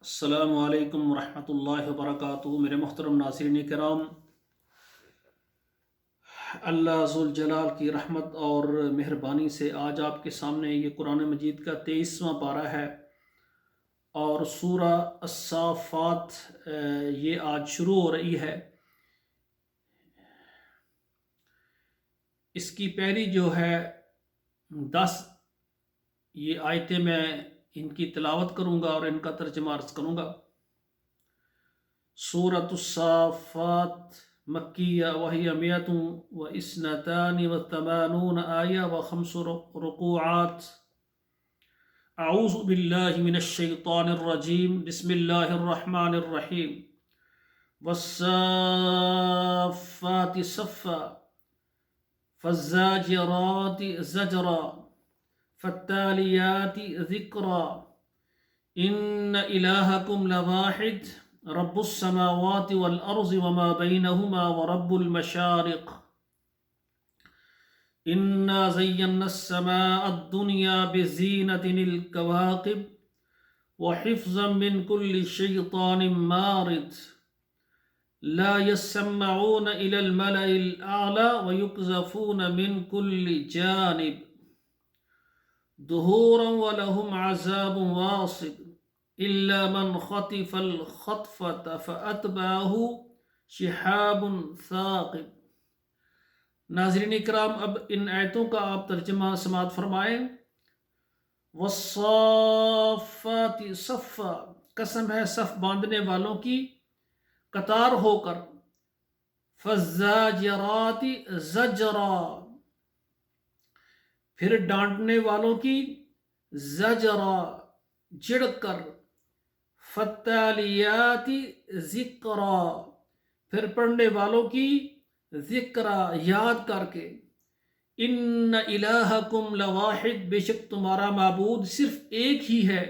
السلام علیکم ورحمۃ اللہ وبرکاتہ۔ میرے محترم ناظرین کرام، اللہ ذو جلال کی رحمت اور مہربانی سے آج آپ کے سامنے یہ قرآن مجید کا 23واں پارہ ہے اور سورہ الصافات یہ آج شروع ہو رہی ہے۔ اس کی پہلی جو ہے 10 یہ آیتیں میں ان کی تلاوت کروں گا اور ان کا ترجمہ عرض کروں گا۔ سورۃ الصافات مکیہ وہی 182 آیہ و5 رکوعات۔ اعوذ باللہ من الشیطان الرجیم، بسم اللہ الرحمن الرحیم۔ والصافات صفا فالزاجرات زجرا فالتالیات ذکرا ان الہکم لواحد رب السماوات والارض وما بینہما ورب المشارق انا زینا السماء الدنیا بزینۃ الکواکب وحفظا من کل شیطان مارد لا يسمعون الى الملأ الاعلى ويقذفون من كل جانب دحورا ولهم عذاب واصب إلا من خطف الخطفة فأتبعه شهاب ثاقب۔ ناظرین اکرام، اب ان آیتوں کا آپ ترجمہ سماعت فرمائیں۔ والصافات صفا، قسم ہے صف باندھنے والوں کی قطار ہو کر۔ فالزاجرات زجرا، پھر ڈانٹنے والوں کی زجرا جھڑک کر۔ فالتالیات ذکرا، پھر پڑھنے والوں کی ذکرا یاد کر کے۔ ان الہکم لواحد، بے شک تمہارا معبود صرف ایک ہی ہے۔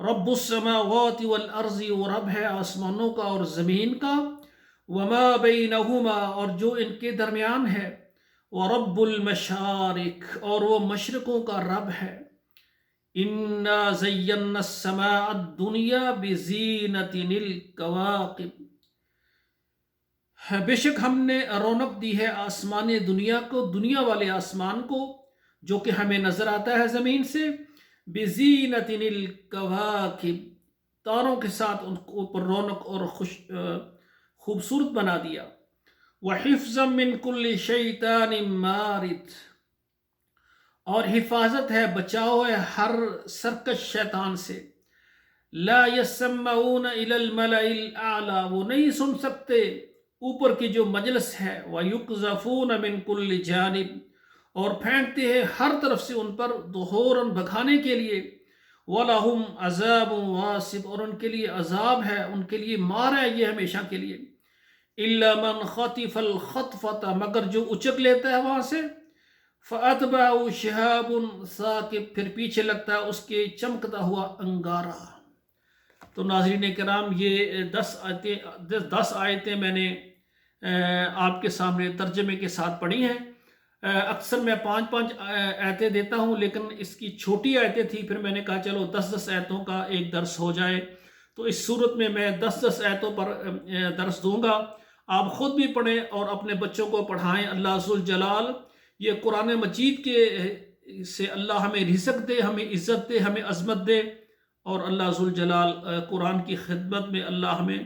رب السماوات والارض، وہ رب ہے آسمانوں کا اور زمین کا۔ وما بینہما، اور جو ان کے درمیان ہے۔ ورب المشارق، اور وہ مشرقوں کا رب ہے۔ انا زینا السماء الدنیا بزینۃ الکواکب، بے شک ہم نے رونق دی ہے آسمان دنیا کو، دنیا والے آسمان کو جو کہ ہمیں نظر آتا ہے زمین سے۔ بزینۃ الکواکب، تاروں کے ساتھ ان کو پر رونق اور خوبصورت بنا دیا۔ وحفظا من کل شیطان مارد، اور حفاظت ہے، بچاؤ ہے ہر سرکش شیطان سے۔ لا يسمعون الى الملأ الاعلى، وہ نہیں سن سکتے اوپر کی جو مجلس ہے۔ ويقذفون من كل جانب، اور پھینکتے ہیں ہر طرف سے ان پر، دحورا بھگانے کے لیے۔ وَلَهُمْ عَذَابٌ وَاصِبٌ، اور ان کے لیے عذاب ہے، ان کے لیے مار ہے یہ ہمیشہ کے لیے۔ إِلَّا مَنْ خَطِفَ الْخَطْفَةَ، مگر جو اچک لیتا ہے وہاں سے۔ فَأَتْبَعُهُ شِهَابٌ ثَاقِبٌ، پھر پیچھے لگتا ہے اس کے چمکتا ہوا انگارہ۔ تو ناظرین کرام، یہ 10 آیتیں میں نے آپ کے سامنے ترجمے کے ساتھ پڑھی ہیں۔ اکثر میں 5 آیتیں دیتا ہوں، لیکن اس کی چھوٹی آیتیں تھی، پھر میں نے کہا چلو 10 آیتوں کا ایک درس ہو جائے۔ تو اس صورت میں 10 آیتوں پر درس دوں گا۔ آپ خود بھی پڑھیں اور اپنے بچوں کو پڑھائیں۔ اللہ ذو جلال یہ قرآن مجید کے سے اللہ ہمیں رزق دے، ہمیں عزت دے، ہمیں عظمت دے، اور اللہ ذو جلال قرآن کی خدمت میں اللہ ہمیں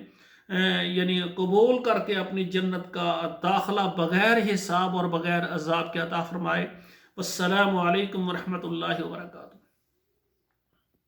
یعنی قبول کر کے اپنی جنت کا داخلہ بغیر حساب اور بغیر عذاب کے عطا فرمائے۔ والسلام علیکم ورحمۃ اللہ وبرکاتہ۔